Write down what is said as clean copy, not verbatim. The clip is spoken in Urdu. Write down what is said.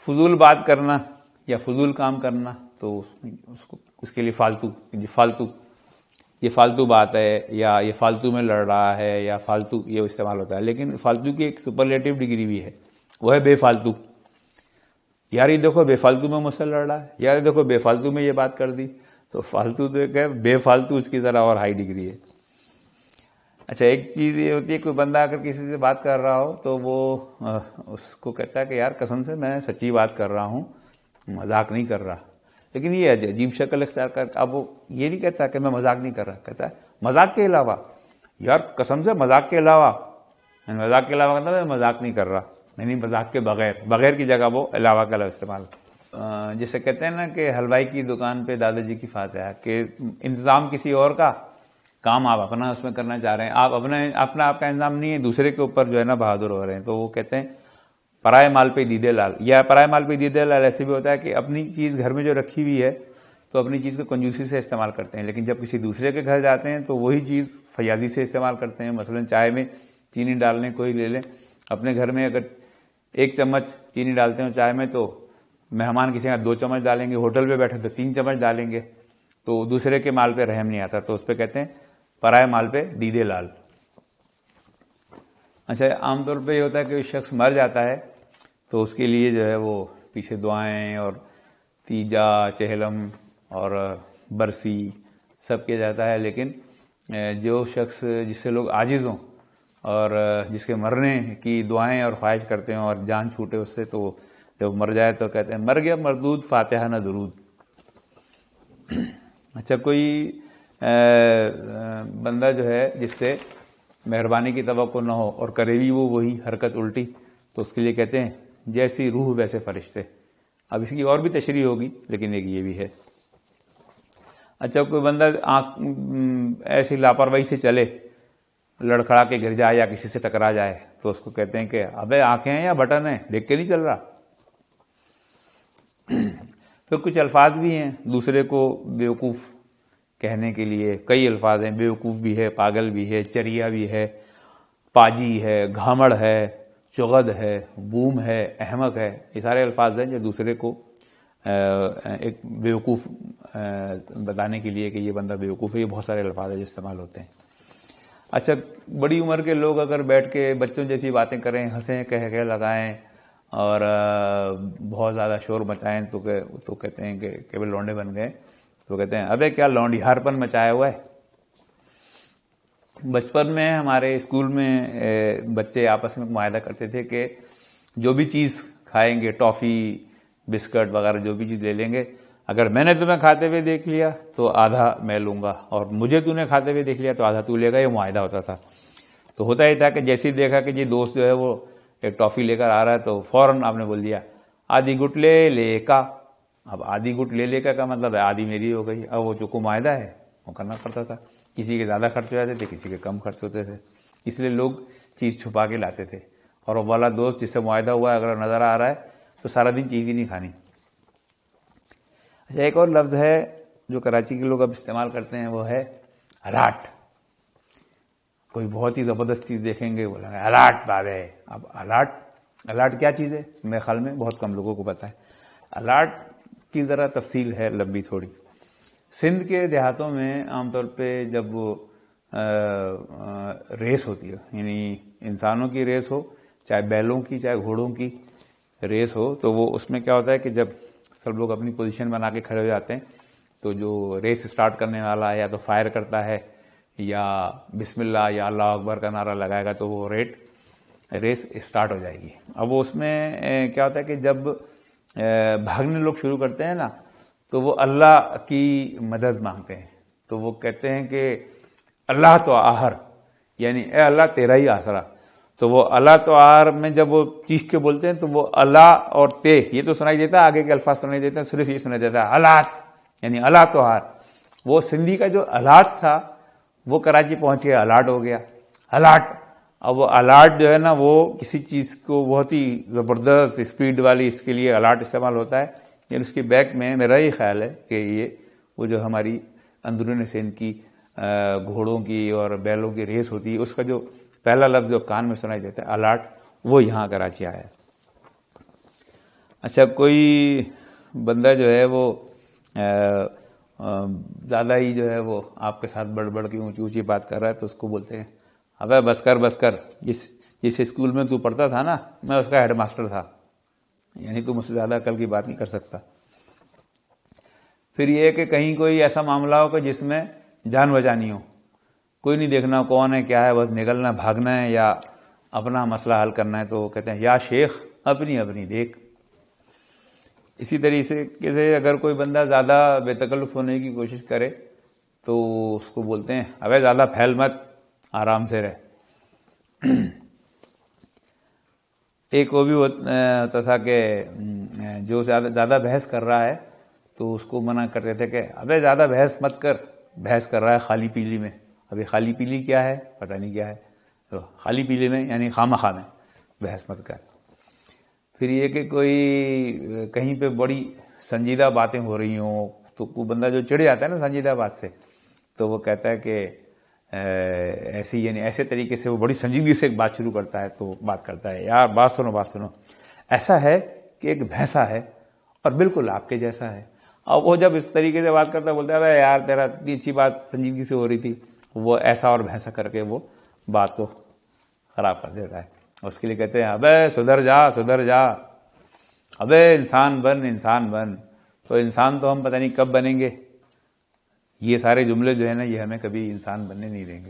فضول بات کرنا یا فضول کام کرنا تو اس کے لیے یہ فالتو بات ہے، یا یہ فالتو میں لڑ رہا ہے، یا فالتو یہ استعمال ہوتا ہے. لیکن فالتو کی ایک سپرلیٹو ڈگری بھی ہے، وہ ہے بے فالتو. یار یہ دیکھو بے فالتو میں مجھ سے لڑ رہا ہے، یار یہ دیکھو بے فالتو میں یہ بات کر دی. تو فالتو تو ایک ہے، بے فالتو اس کی ذرا اور ہائی ڈگری ہے. اچھا، ایک چیز یہ ہوتی ہے کہ کوئی بندہ اگر کسی سے بات کر رہا ہو تو وہ اس کو کہتا ہے کہ یار قسم سے میں سچی بات کر رہا ہوں، مذاق نہیں کر رہا. لیکن یہ عجیب شکل اختیار کر، اب وہ یہ نہیں کہتا کہ میں مذاق نہیں کر رہا، کہتا ہے مذاق کے علاوہ. یار قسم سے مذاق کے علاوہ، مذاق کے علاوہ کہتا ہے میں مذاق نہیں کر رہا، نہیں مذاق کے بغیر کی جگہ وہ علاوہ کا لفظ استعمال. جسے کہتے ہیں نا کہ حلوائی کی دکان پہ دادا جی کی فاتحہ، کہ انتظام کسی اور کا، کام آپ اپنا اس میں کرنا چاہ رہے ہیں، آپ اپنا آپ کا انتظام نہیں ہے، دوسرے کے اوپر جو ہے نا بہادر ہو رہے ہیں. تو وہ کہتے ہیں پرائے مال پہ دیدے لال. یا پرائے مال پہ دیدے لال ایسے بھی ہوتا ہے کہ اپنی چیز گھر میں جو رکھی ہوئی ہے تو اپنی چیز کو کنجوسی سے استعمال کرتے ہیں، لیکن جب کسی دوسرے کے گھر جاتے ہیں تو وہی چیز فیاضی سے استعمال کرتے ہیں. مثلا چائے میں چینی ڈالنے کوئی لے لیں، اپنے گھر میں اگر 1 چمچ چینی ڈالتے ہیں چائے میں تو مہمان کسی کا 2 چمچ ڈالیں گے، ہوٹل پہ بیٹھے تو 3 چمچ ڈالیں گے. تو دوسرے کے مال پہ رحم نہیں آتا، تو اس پہ کہتے ہیں پرائے مال پہ دیدے لال. اچھا، عام طور پہ یہ ہوتا ہے کہ شخص مر جاتا ہے تو اس کے لیے جو ہے وہ پیچھے دعائیں اور تیجا چہلم اور برسی سب کیا جاتا ہے. لیکن جو شخص جس سے لوگ عاجز ہوں اور جس کے مرنے کی دعائیں اور خواہش کرتے ہیں اور جان چھوٹے اس سے، تو جب مر جائے تو کہتے ہیں مر گیا مردود فاتحہ نہ درود. اچھا، کوئی بندہ جو ہے جس سے مہربانی کی توقع نہ ہو اور کرے بھی وہ وہی حرکت الٹی، تو اس کے لیے کہتے ہیں جیسی روح ویسے فرشتے. اب اس کی اور بھی تشریح ہوگی لیکن ایک یہ بھی ہے. اچھا، کوئی بندہ ایسی لاپرواہی سے چلے، لڑکھڑا کے گر جائے یا کسی سے ٹکرا جائے، تو اس کو کہتے ہیں کہ ابے آنکھیں ہیں یا بٹن ہیں، دیکھ کے نہیں چل رہا. پھر کچھ الفاظ بھی ہیں دوسرے کو بیوقوف کہنے کے لیے. کئی الفاظ ہیں، بیوقوف بھی ہے، پاگل بھی ہے، چریا بھی ہے، پاجی ہے، گھامڑ ہے، چغد ہے، بوم ہے، احمق ہے. یہ سارے الفاظ ہیں جو دوسرے کو ایک بیوقوف بتانے کے لیے کہ یہ بندہ بیوقوف ہے. یہ بہت سارے الفاظ ہیں جو استعمال ہوتے ہیں. اچھا، بڑی عمر کے لوگ اگر بیٹھ کے بچوں جیسی باتیں کریں، ہنسیں، کہہ لگائیں اور بہت زیادہ شور مچائیں تو کہتے ہیں کہ کیبل لونڈے بن گئے. تو کہتے ہیں ابے کیا لونڈیہار پن مچایا ہوا ہے. بچپن میں ہمارے اسکول میں بچے آپس میں معاہدہ کرتے تھے کہ جو بھی چیز کھائیں گے، ٹافی، بسکٹ وغیرہ جو بھی چیز لے لیں گے، اگر میں نے تمہیں کھاتے ہوئے دیکھ لیا تو آدھا میں لوں گا، اور مجھے تو نے کھاتے ہوئے دیکھ لیا تو آدھا تو لے گا. یہ معاہدہ ہوتا تھا. تو ہوتا یہ تھا کہ جیسے ہی دیکھا کہ یہ دوست جو ہے وہ ایک ٹافی لے کر آ رہا ہے تو فوراً آپ نے بول دیا آدھی گٹ لے کا. اب آدھی گٹ لے کا مطلب ہے آدھی میری ہو گئی. اب وہ جو کو معاہدہ ہے وہ کرنا پڑتا تھا. کسی کے زیادہ خرچ ہو جاتے تھے، کسی کے کم خرچ ہوتے تھے، اس لیے لوگ چیز چھپا کے لاتے تھے. اور وہ والا دوست جس سے معاہدہ ہوا ہے اگر نظر آ رہا ہے تو سارا دن چیز ہی نہیں کھانی. اچھا، ایک اور لفظ ہے جو کراچی کے لوگ اب استعمال کرتے ہیں، وہ ہے الاٹ. کوئی بہت ہی زبردست چیز دیکھیں گے بولیں گے الاٹ بابے. اب الاٹ کیا چیز ہے میرے خیال میں بہت کم لوگوں کو پتہ ہے. الاٹ کی ذرا تفصیل ہے لمبی تھوڑی. سندھ کے دیہاتوں میں عام طور پہ جب وہ ریس ہوتی ہے، یعنی انسانوں کی ریس ہو، چاہے بیلوں کی چاہے گھوڑوں کی ریس ہو، تو وہ اس میں کیا ہوتا ہے کہ جب سب لوگ اپنی پوزیشن بنا کے کھڑے ہو جاتے ہیں تو جو ریس اسٹارٹ کرنے والا ہے یا تو فائر کرتا ہے یا بسم اللہ یا اللہ اکبر کا نعرہ لگائے گا تو وہ ریس اسٹارٹ ہو جائے گی. اب وہ اس میں کیا ہوتا ہے کہ جب بھاگنے لوگ شروع کرتے ہیں نا تو وہ اللہ کی مدد مانگتے ہیں. تو وہ کہتے ہیں کہ اللہ تو آہر، یعنی اے اللہ تیرا ہی آسرا. تو وہ اللہ تو آہر میں جب وہ چیخ کے بولتے ہیں تو وہ اللہ اور تے یہ تو سنائی دیتا ہے، آگے کے الفاظ سنائی دیتے ہیں، صرف یہ سنائی دیتا ہے الات، یعنی اللہ تو آہر. وہ سندھی کا جو الات تھا وہ کراچی پہنچ کے الاٹ ہو گیا. الاٹ. اب وہ الاٹ جو ہے نا وہ کسی چیز کو بہت ہی زبردست اسپیڈ والی، اس کے لیے الاٹ استعمال ہوتا ہے. یعنی اس کی بیک میں میرا یہ خیال ہے کہ یہ وہ جو ہماری اندرون سندھ کی گھوڑوں کی اور بیلوں کی ریس ہوتی ہے، اس کا جو پہلا لفظ جو کان میں سنائی دیتا ہے الاٹ، وہ یہاں کراچی آیا ہے. اچھا کوئی بندہ جو ہے وہ زیادہ ہی جو ہے وہ آپ کے ساتھ بڑھ بڑھ کے اونچی اونچی بات کر رہا ہے تو اس کو بولتے ہیں ابے بس کر بس کر، جس اسکول میں تو پڑھتا تھا نا میں اس کا ہیڈ ماسٹر تھا، یعنی تو مجھ سے زیادہ عقل کی بات نہیں کر سکتا۔ پھر یہ کہ کہیں کوئی ایسا معاملہ ہو کہ جس میں جان بچانی ہو، کوئی نہیں دیکھنا کون ہے کیا ہے، بس نکلنا بھاگنا ہے یا اپنا مسئلہ حل کرنا ہے، تو وہ کہتے ہیں یا شیخ اپنی دیکھ۔ اسی طریقے سے اگر کوئی بندہ زیادہ بے تکلف ہونے کی کوشش کرے تو اس کو بولتے ہیں ابے زیادہ پھیل مت، آرام سے رہ۔ ایک وہ بھی ہوتا تھا کہ جو زیادہ بحث کر رہا ہے تو اس کو منع کرتے تھے کہ ابے زیادہ بحث مت کر، بحث کر رہا ہے خالی پیلی میں۔ ابھی خالی پیلی کیا ہے پتہ نہیں کیا ہے، تو خالی پیلی میں یعنی خواہ میں بحث مت کر۔ پھر یہ کہ کوئی کہیں پہ بڑی سنجیدہ باتیں ہو رہی ہوں تو کوئی بندہ جو چڑھ جاتا ہے نا سنجیدہ بات سے، تو وہ کہتا ہے کہ ایسی یعنی ایسے طریقے سے وہ بڑی سنجیدگی سے ایک بات شروع کرتا ہے، تو بات کرتا ہے یار بات سنو، ایسا ہے کہ ایک بھینسا ہے اور بالکل آپ کے جیسا ہے۔ اور وہ جب اس طریقے سے بات کرتا ہے بولتا ہے یار تیرا اتنی اچھی بات سنجیدگی سے ہو رہی تھی، وہ ایسا اور بھینسا کر کے وہ بات کو خراب کر دیتا ہے۔ اس کے لیے کہتے ہیں ابے سدھر جا، ابے انسان بن۔ تو انسان تو ہم پتہ نہیں کب بنیں گے، یہ سارے جملے جو ہے نا یہ ہمیں کبھی انسان بننے نہیں دیں گے۔